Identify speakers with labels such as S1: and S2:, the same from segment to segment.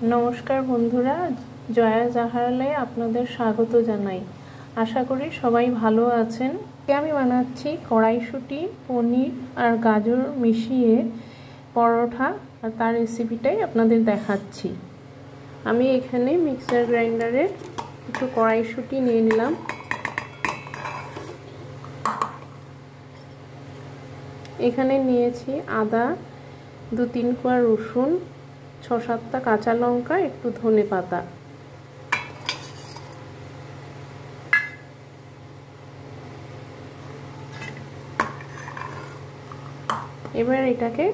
S1: नमस्कार बंधुरा जया जाहारालয়ে আপনাদের স্বাগত জানাই। आशा करी सबाई भालो आছেন। আমি বানাচ্ছি কড়াইশুঁটি পনির আর গাজর মিশিয়ে পরোটা আর তার রেসিপিটাই আপনাদের দেখাচ্ছি। আমি এখানে মিক্সার গ্রাইন্ডারে একটু কড়াইশুঁটি নিয়ে নিলাম, এখানে নিয়েছি আদা, 2-3 কোয়া রসুন, 6-7টা কাঁচা লঙ্কা, একটু ধনে পাতা। এবার এটাকে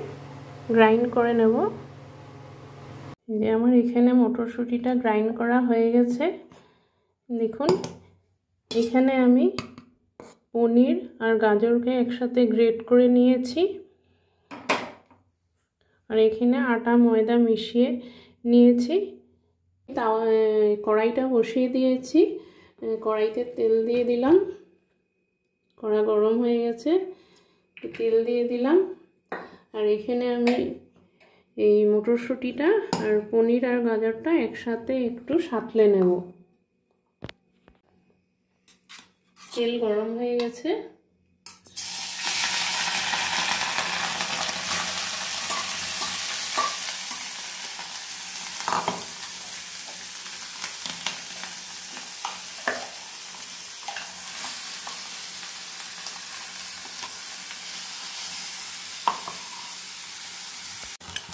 S1: গ্রাইন্ড করে নেব। যে আমার এখানে মটরশুঁটিটা গ্রাইন্ড করা হয়ে গেছে। দেখুন এখানে আমি পনির আর গাজরকে একসাথে গ্রেট করে নিয়েছি, আর এখানে আটা ময়দা মিশিয়ে নিয়েছি। কড়াইটা বসিয়ে দিয়েছি, কড়াইতে তেল দিয়ে দিলাম, কড়া গরম হয়ে গেছে, তেল দিয়ে দিলাম। আর এখানে আমি এই মটরশুঁটিটা আর পনির আর গাজরটা একসাথে একটু সাঁতলে নেব। তেল গরম হয়ে গেছে,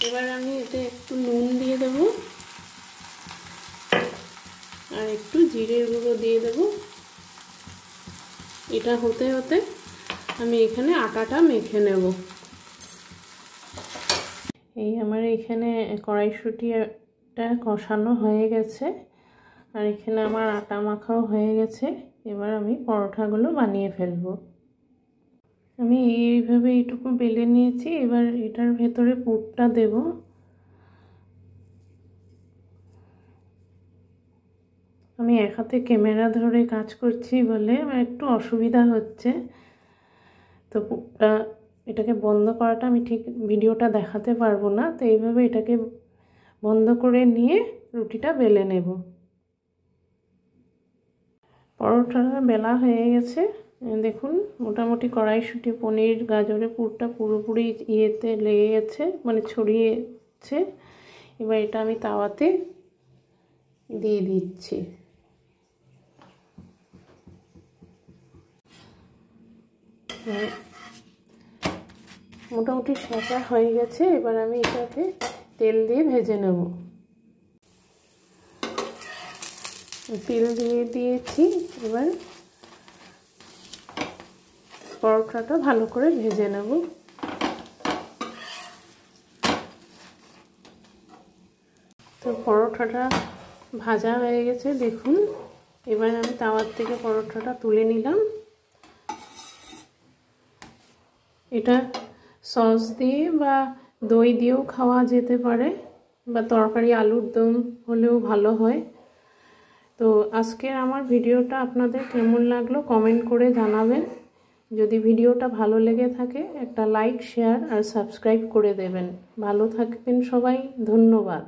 S1: এবার আমি এতে একটু নুন দিয়ে দেব আর একটু জিরের গুঁড়ো দিয়ে দেব। এটা হতে হতে আমি এখানে আটাটা মেখে নেব। এই আমার এখানে কড়াইশুঁটিটা কষানো হয়ে গেছে আর এখানে আমার আটা মাখাও হয়ে গেছে। এবার আমি পরোটাগুলো বানিয়ে ফেলবো। আমি এইভাবে এইটুকু বেলে নিয়েছি, এবার এটার ভেতরে পুরটা দেব। আমি এক হাতে ক্যামেরা ধরে কাজ করছি বলে আমার একটু অসুবিধা হচ্ছে, তো পুরটা এটাকে বন্ধ করাটা আমি ঠিক ভিডিওটা দেখাতে পারবো না, তো এইভাবে এটাকে বন্ধ করে নিয়ে রুটিটা বেলে নেব। পরোটাটা বেলা হয়ে গেছে, দেখুন মোটামুটি কড়াইশুঁটি পনির গাজরের পুরটা পুরোপুরি ইয়েতে লেগে গেছে, মানে ছড়িয়েছে। এবার এটা আমি তাওয়াতে দিয়ে দিচ্ছি। মোটামুটি সেঁকা হয়ে গেছে, এবার আমি এটাকে তেল দিয়ে ভেজে নেব। তেল দিয়ে দিয়েছি, এবার পরোটাটা ভালো করে ভেজে নেব। তো পরোটাটা ভাজা হয়ে গেছে দেখুন। এবার আমি তাওয়ার থেকে পরোটাটা তুলে নিলাম। এটা সস দিয়ে বা দই দিয়েও খাওয়া যেতে পারে, বা তরকারি আলুর দম হলেও ভালো হয়। তো আজকের আমার ভিডিওটা আপনাদের কেমন লাগলো কমেন্ট করে জানাবেন। যদি ভিডিওটা ভালো লেগে থাকে একটা লাইক, শেয়ার আর সাবস্ক্রাইব করে দেবেন। ভালো থাকবেন সবাই, ধন্যবাদ।